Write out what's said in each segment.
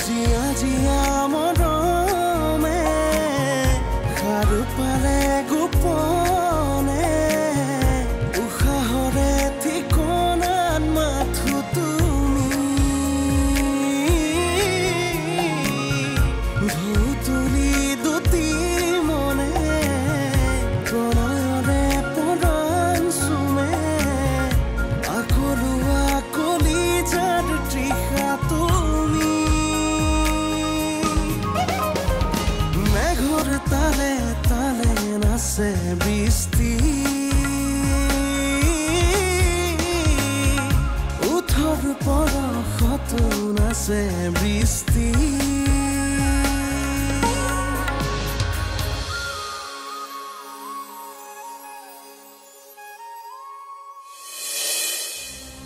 জিয়া জিয়া মৰমে খাৰু পালে গোপনে উশাহৰে ঠিকনাত মাথো তুমি ভৌতুলি দুটি মনে প্ৰণয়ৰে পৰাণ চুমে আকলুৱা কলিজাৰ তৃষা তুমি মেঘৰ তালে তালে নাচে বৃষ্টি উঠৰ পৰশতো নাচে বৃষ্টি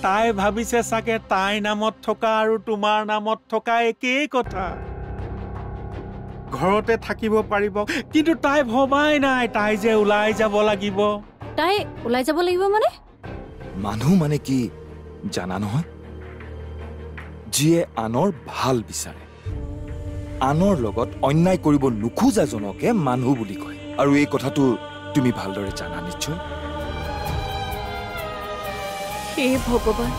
তাই ভাবিছে চাগে তাই নামত থকা আৰু তোমাৰ নামত থকা একেই কথা ঘৰতে থাকিব পাৰিব কিন্তু তাই ভবাই নাই তাই যে ওলাই যাব লাগিব তাই ওলাই যাব লাগিব মানে মানুহ মানে কি জানা নহয় যিয়ে আনৰ ভাল বিচাৰে আনৰ লগত অন্যায় কৰিব নোখোজাজনকে মানুহ বুলি কয় আৰু এই কথাটো তুমি ভালদৰে জানা নিশ্চয় হে ভগৱান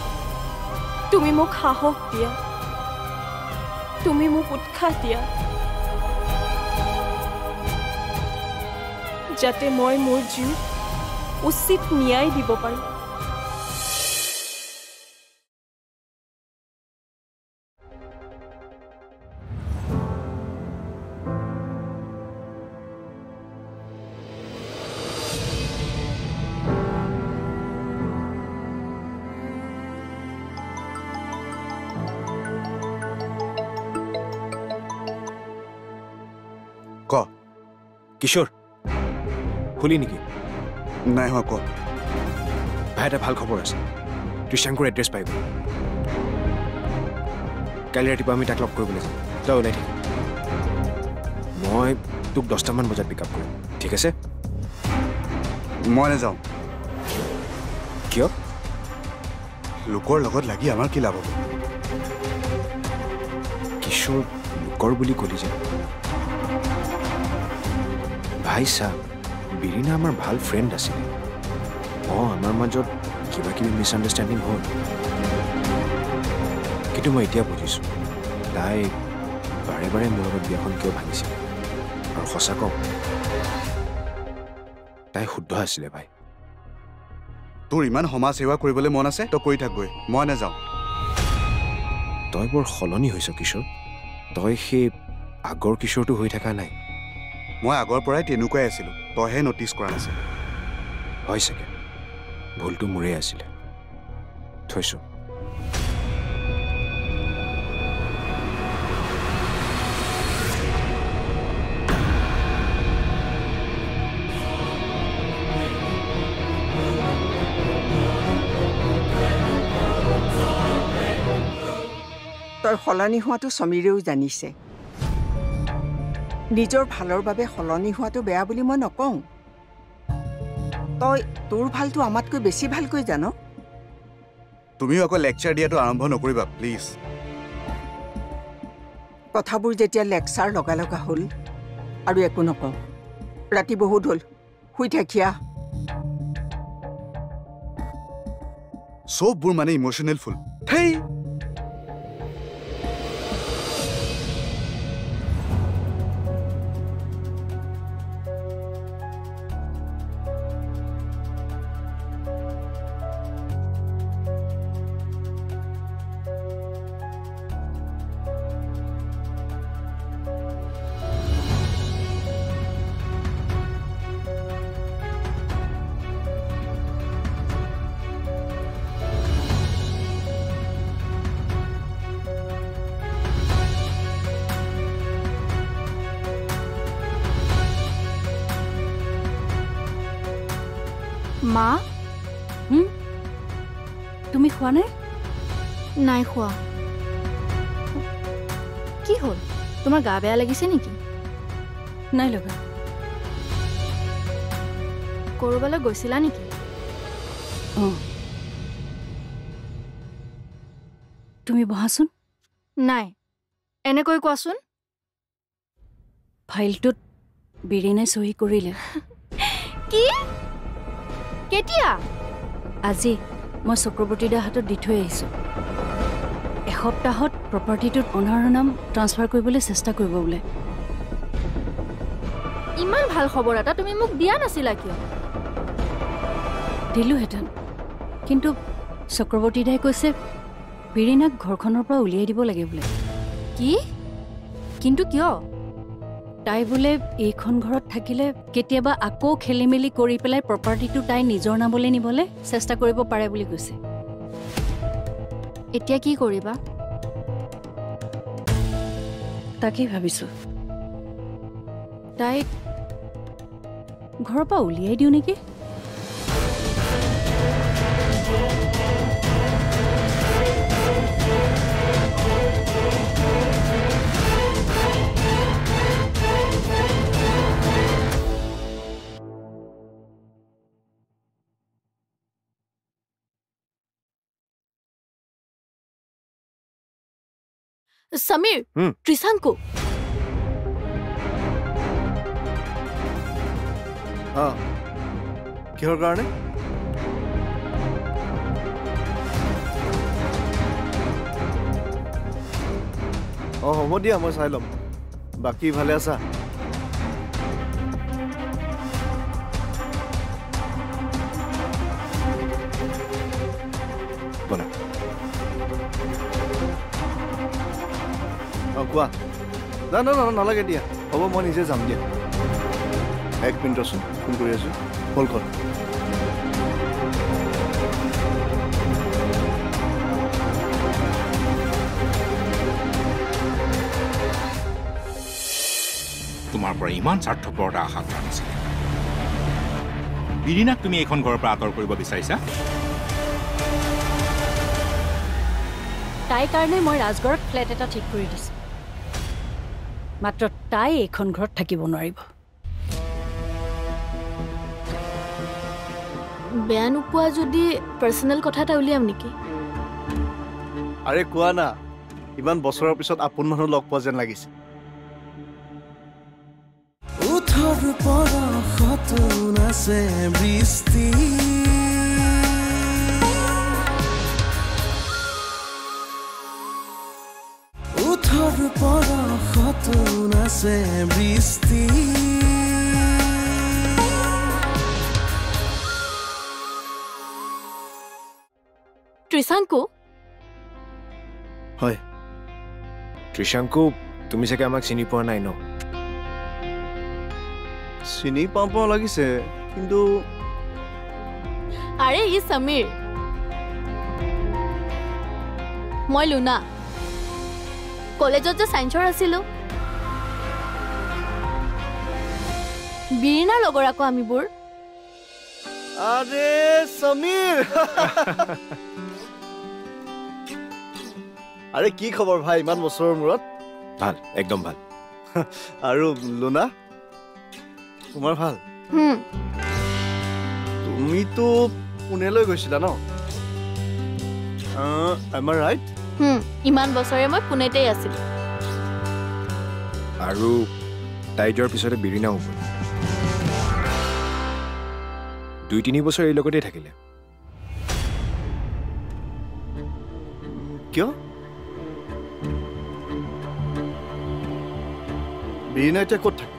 তুমি মোক সাহস দিয়া তুমি মোক উৎসাহ দিয়া যাতে মই মোৰ জীৱ উচিত ন্যায় দিব পাৰোঁ ক কিশোৰ শুলি নেকি নাই হোৱা ক ভাই এটা ভাল খবৰ আছে ত্ৰিশাংকৰ এড্ৰেছ পাই গ'ল কালি ৰাতিপুৱা আমি তাক লগ কৰিবলৈ যাম তই ওলাই থাকি মই তোক 10টামান বজাত পিক আপ কৰিম ঠিক আছে মই নাযাওঁ কিয় লোকৰ লগত লাগি আমাৰ কি লাভ হ'ব কিশোৰ লোকৰ বুলি ক'লি যে ভাই চাহ বিৰিনা আমাৰ ভাল ফ্ৰেণ্ড আছিলে আমাৰ মাজত কিবা কিবি মিছআণ্ডাৰষ্টেণ্ডিং হ'ল কিন্তু মই এতিয়া বুজিছোঁ তাই বাৰে বাৰে মোৰ লগত বিয়াখন কিয় ভাঙিছিল আৰু সঁচা কওঁ তাই শুদ্ধ আছিলে ভাই তোৰ ইমান সমাজ সেৱা কৰিবলৈ মন আছে তই কৰি থাকগৈ মই নাযাওঁ তই বৰ সলনি হৈছ কিশোৰ তই সেই আগৰ কিশোৰটো হৈ থকা নাই মই আগৰ পৰাই তেনেকুৱাই আছিলোঁ তইহে নটিচ কৰা নাছিল হয় চাগে ভুলটো মোৰেই আছিলে থৈছোঁ তই সলনি হোৱাটো সমীৰেও জানিছে নিজৰ ভালৰ বাবে সলনি হোৱাটো বেয়া বুলি মই নকওঁ তই তোৰ ভালটো আমাতকৈ বেছি ভালকৈ জান তুমিও আকৌ লেকচাৰ দিয়াটো আৰম্ভ নকৰিবা প্লিজ কথাবোৰ যেতিয়া লেকচাৰ লগা লগা হ'ল আৰু একো নকওঁ ৰাতি বহুত হ'ল শুই থাকিয়া চববোৰ মানে ইমোশ্যনেল ফুল হেই মা তুমি খোৱা নাই নাই খোৱা কি হ'ল তোমাৰ গা বেয়া লাগিছে নেকি নাই লগা কৰবালৈ গৈছিলা নেকি তুমি বহাচোন নাই এনেকৈ কোৱাচোন ফাইলটোত বিৰিণাই চহী কৰিলে কি কেতিয়া আজি মই চক্ৰৱৰ্তীদাৰ হাতত দি থৈ আহিছোঁ এসপ্তাহত প্ৰপাৰ্টিটোত অনাৰৰ নাম ট্ৰান্সফাৰ কৰিবলৈ চেষ্টা কৰিব বোলে ইমান ভাল খবৰ এটা তুমি মোক দিয়া নাছিলা কিয় দিলোহেঁতেন কিন্তু চক্ৰৱৰ্তীদাই কৈছে বিৰিণাক ঘৰখনৰ পৰা উলিয়াই দিব লাগে বোলে কি কিন্তু কিয় তাই বোলে এইখন ঘৰত থাকিলে কেতিয়াবা আকৌ খেলি মেলি কৰি পেলাই প্ৰপাৰ্টিটো তাই নিজৰ নামলৈ নিবলৈ চেষ্টা কৰিব পাৰে বুলি কৈছে এতিয়া কি কৰিবা তাকেই ভাবিছোঁ তাইক ঘৰৰ পৰা উলিয়াই দিওঁ নেকি সমীৰ ত্ৰিশাংকু কিহৰ কাৰণে হ'ব দিয়া মই চাই ল'ম বাকী ভালে আছা কোৱা না না না নালাগে দিয়া হ'ব মই নিজে যাম দিয়া 1 মিনিট আছোঁ ফোন কৰি আছোঁ হ'ল কল তোমাৰ পৰা ইমান স্বাৰ্থপৰতা আশা কৰা নাছিলে বিৰিণাক তুমি এইখন ঘৰৰ পৰা আঁতৰ কৰিব বিচাৰিছা তাইৰ কাৰণে মই ৰাজগড়ত ফ্লেট এটা ঠিক কৰি দিছোঁ মাত্ৰ তাই এইখন ঘৰত থাকিব নোৱাৰিব বেয়া নোপোৱা যদি পাৰ্চনেল কথা এটা উলিয়াম নেকি আৰে কোৱা না ইমান বছৰৰ পিছত আপোন মানুহ লগ পোৱা যেন লাগিছে উঠৰ পৰশত নাচে বৃষ্টি উঠৰ পৰশত নাচে বৃষ্টি ত্ৰিশাংকু হয় ত্ৰিশাংকু তুমি চাগে আমাক চিনি পোৱা নাই ন চিনি পাওঁ পাওঁ লাগিছে কিন্তু আৰে ই সমীৰ মই লুনা কলেজত যে সায়েন্সৰ আছিলোঁ বিৰিণাৰ লগৰ আকৌ আমিবোৰ আৰে সমীৰ আৰে কি খবৰ ভাই ইমান বছৰৰ মূৰত ভাল একদম ভাল আৰু লুনা তোমাৰ ভাল তুমিতো পুনেলৈ গৈছিলা ন am I right ইমান বছৰে মই পুনেতেই আছিলোঁ আৰু তাই যোৱাৰ পিছতে বিৰিণাও গ'ল 2-3 বছৰ এই লগতেই থাকিলে কিয় বিৰিণা এতিয়া ক'ত থাকে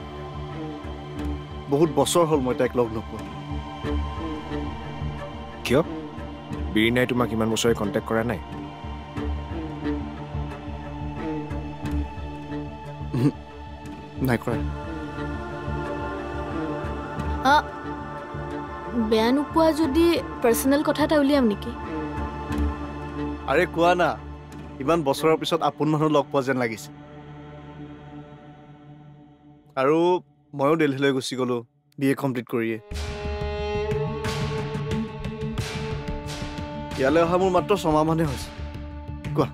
বহুত বছৰ হ'ল মই তাইক লগ নোপোৱা কিয় বিৰিণাই তোমাক ইমান বছৰে কণ্টেক্ট কৰা নাই নাই কৰা বেয়া নোপোৱা যদি পাৰ্চনেল কথা এটা উলিয়াম নেকি আৰে কোৱা না ইমান বছৰৰ পিছত আপোন মানুহ লগ পোৱা যেন লাগিছে আৰু ময়ো দিল্লীলৈ গুচি গ'লো BA কমপ্লিট কৰিয়ে ইয়ালৈ অহা মোৰ মাত্ৰ 6 মাহ মানহে হৈছে কোৱা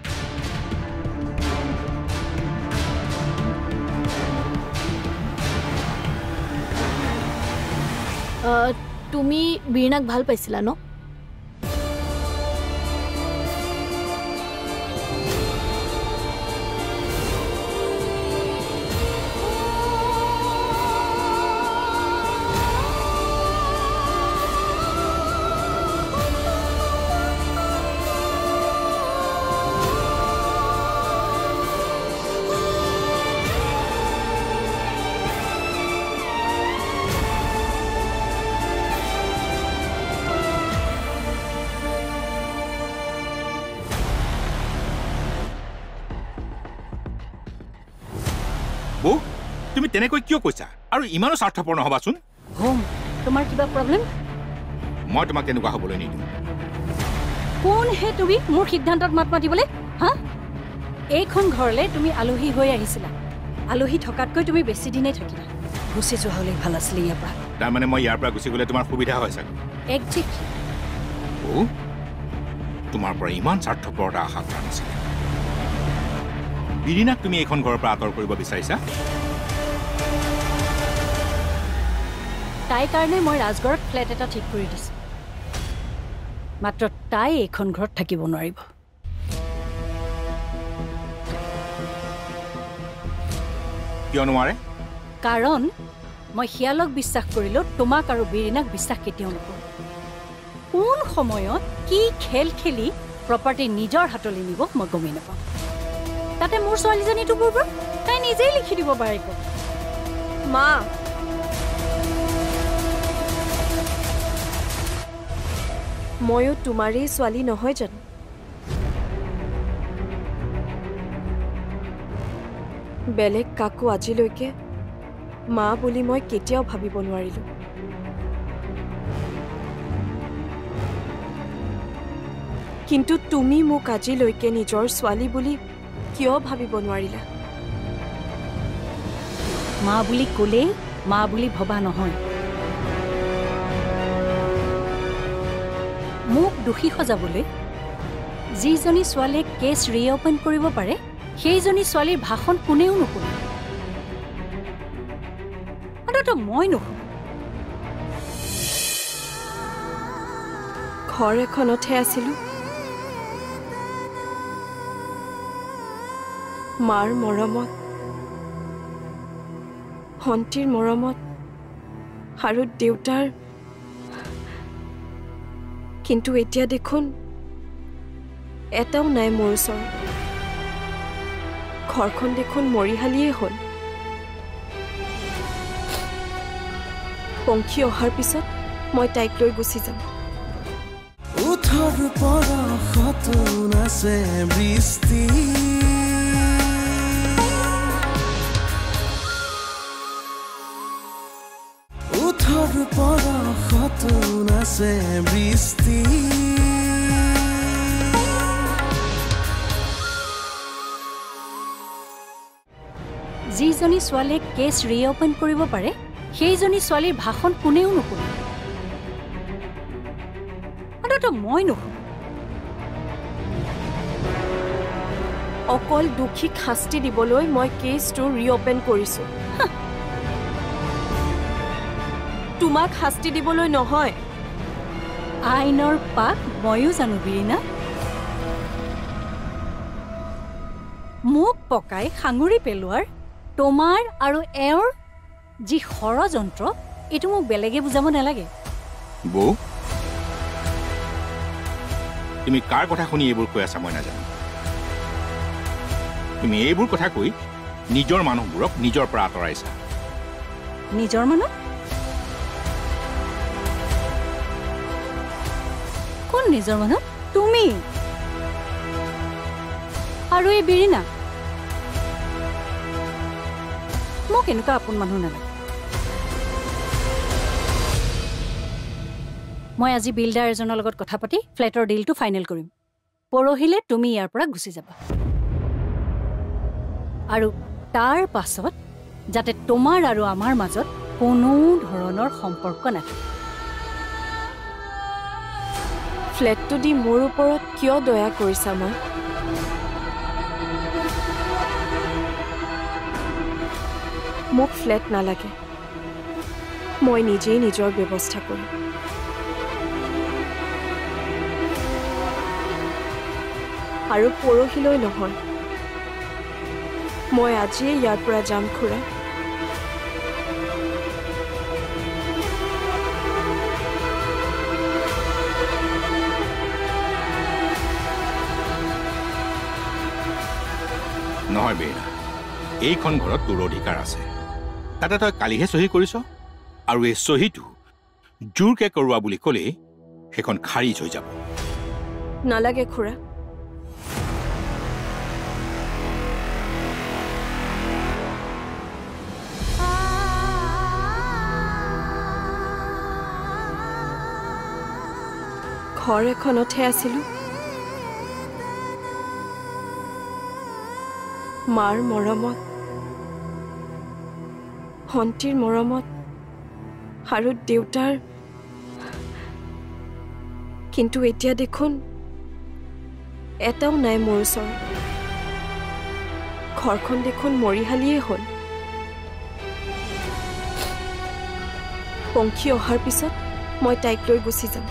তুমি বিৰিণাক ভাল পাইছিলা ন বৌ তুমি তেনেকৈ কিয় কৈছা আৰু ইমানো স্বাৰ্থপৰ নহবাচোন হোম তোমাৰ কিবা প্ৰব্লেম মই তোমাক তেনেকুৱা হ'বলৈ নিদিওঁ কোন হে তুমি মোৰ সিদ্ধান্তত মাত মাতিবলৈ হা এইখন ঘৰলৈ তুমি আলহী হৈ আহিছিলা আলহী থকাতকৈ তুমি বেছি দিনেই থাকিলা গুচি যোৱা হ'লে ভাল আছিলে ইয়াৰ পৰা তাৰমানে মই ইয়াৰ পৰা গুচি গ'লে তোমাৰ সুবিধা হয় চাগে একজেক্টলি বৌ তোমাৰ পৰা ইমান স্বাৰ্থপৰতা আশা কৰা নাছিলে বিৰিনাক তুমি এইখন ঘৰৰ পৰা আঁতৰ কৰিব বিচাৰিছা তাইৰ কাৰণে মই ৰাজগড়ত ফ্লেট এটা ঠিক কৰি দিছোঁ মাত্ৰ তাই এইখন ঘৰত থাকিব নোৱাৰিব কিয় নোৱাৰে কাৰণ মই শিয়ালক বিশ্বাস কৰিলেও তোমাক আৰু বিৰিনাক বিশ্বাস কেতিয়াও নকৰোঁ কোন সময়ত কি খেল খেলি প্ৰপাৰ্টি নিজৰ হাতলৈ নিব মই গমেই নাপাওঁ তাতে মোৰ ছোৱালীজনীটো বুৰবুৰ তাই নিজেই লিখি দিব পাৰিব মা ময়ো তোমাৰেই ছোৱালী নহয় জানো বেলেগ কাকো আজিলৈকে মা বুলি মই কেতিয়াও ভাবিব নোৱাৰিলোঁ কিন্তু তুমি মোক আজিলৈকে নিজৰ ছোৱালী বুলি কিয় ভাবিব নোৱাৰিলা মা বুলি ক'লেই মা বুলি ভবা নহয় মোক দোষী সজাবলৈ যিজনী ছোৱালীয়ে কেছ ৰিঅপেন কৰিব পাৰে সেইজনী ছোৱালীৰ ভাষণ কোনেও নুশুনে অন্তত মই নুশুনো ঘৰ এখনতহে আছিলোঁ মাৰ মৰমত ভণ্টিৰ মৰমত আৰু দেউতাৰ কিন্তু এতিয়া দেখোন এটাও নাই মোৰ ওচৰত ঘৰখন দেখোন মৰিশালিয়েই হ'ল পংখী অহাৰ পিছত মই তাইক লৈ গুচি যাম উঠৰ পৰশত নাচে বৃষ্টি উঠৰ পৰশত নাচে বৃষ্টি যিজনী ছোৱালীয়ে কেছ ৰিঅপেন কৰিব পাৰে সেইজনী ছোৱালীৰ ভাষণ কোনেও নুশুনে অন্তত মই নুশুনো অকল দুখীক শাস্তি দিবলৈ মই কেছটো ৰিঅপেন কৰিছোঁ তোমাক শাস্তি দিবলৈ নহয় আইনৰ পাক ময়ো জানো বিৰিনা মোক পকাই সাঙুৰি পেলোৱাৰ তোমাৰ আৰু এওঁৰ যি ষড়যন্ত্ৰ এইটো মোক বেলেগে বুজাব নালাগে বৌ তুমি কাৰ কথা শুনি এইবোৰ কৈ আছা মই নাজানো তুমি এইবোৰ কথা কৈ নিজৰ মানুহবোৰক নিজৰ পৰা আঁতৰাইছা নিজৰ মানুহ কোন নিজৰ মানুহ তুমি আৰু এই বিৰিনা মোক এনেকুৱা আপোন মানুহ নালাগে মই আজি বিল্ডাৰ এজনৰ লগত কথা পাতি ফ্লেটৰ ডিলটো ফাইনেল কৰিম পৰহিলে তুমি ইয়াৰ পৰা গুচি যাবা আৰু তাৰ পাছত যাতে তোমাৰ আৰু আমাৰ মাজত কোনো ধৰণৰ সম্পৰ্ক নাথাকে ফ্লেটটো দি মোৰ ওপৰত কিয় দয়া কৰিছা মা মোক ফ্লেট নালাগে মই নিজেই নিজৰ ব্যৱস্থা কৰিম আৰু পৰহিলৈ নহয় মই আজিয়ে ইয়াৰ পৰা যাম খুৰা নহয় বেইনা এইখন ঘৰত তোৰ অধিকাৰ আছে তাতে তই কালিহে চহী কৰিছ আৰু এই চহীটো জোৰকে কৰোৱা বুলি ক'লেই সেইখন খাৰিজ হৈ যাব নালাগে খুৰা ঘৰ এখনতহে আছিলোঁ। মাৰ মৰমত, ভণ্টিৰ মৰমত আৰু দেউতাৰ, কিন্তু এতিয়া দেখোন এটাও নাই মোৰ ওচৰত। ঘৰখন দেখোন মৰিশালিয়েই হ'ল। পংখী অহাৰ পিছত মই তাইক লৈ গুচি যাম।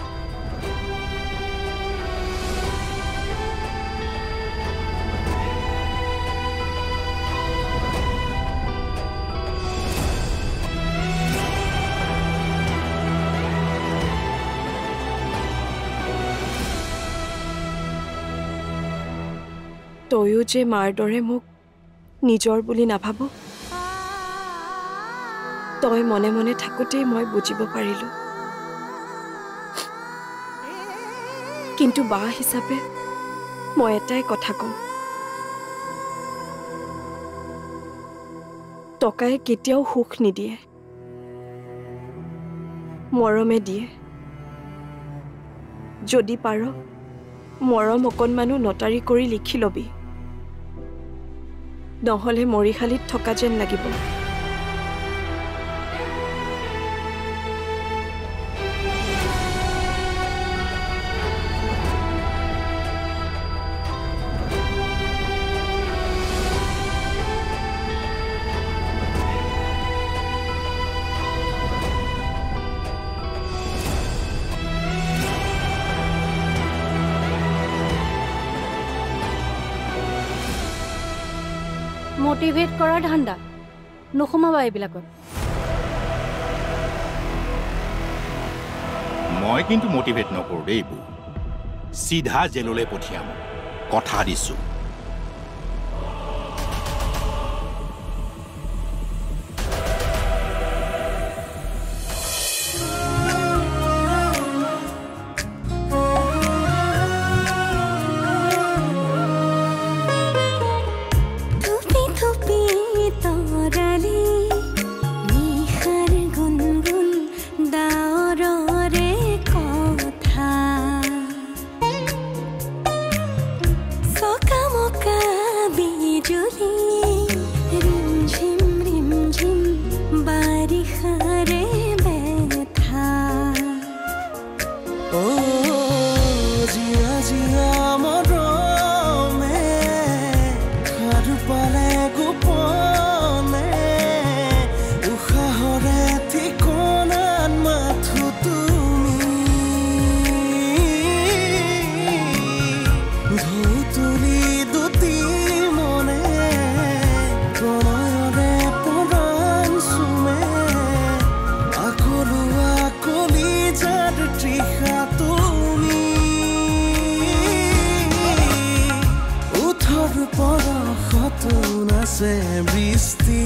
তয়ো যে মাৰ দৰে মোক নিজৰ বুলি নাভাব, তই মনে মনে থাকোঁতেই মই বুজিব পাৰিলোঁ। কিন্তু বা হিচাপে মই এটাই কথা কম, টকাই কেতিয়াও সুখ নিদিয়ে, মৰমে দিয়ে। যদি পাৰ মৰম অকণমানো নটাৰী কৰি লিখি ল'বি, নহ'লে মৰিশালিত থকা যেন লাগিব। মটিভেট কৰাৰ ধান্দা নোসোমাবা এইবিলাকত। মই কিন্তু মটিভেট নকৰোঁ দেই বৌ, চিধা জেললৈ পঠিয়াম, কথা দিছোঁ। বৃষ্টি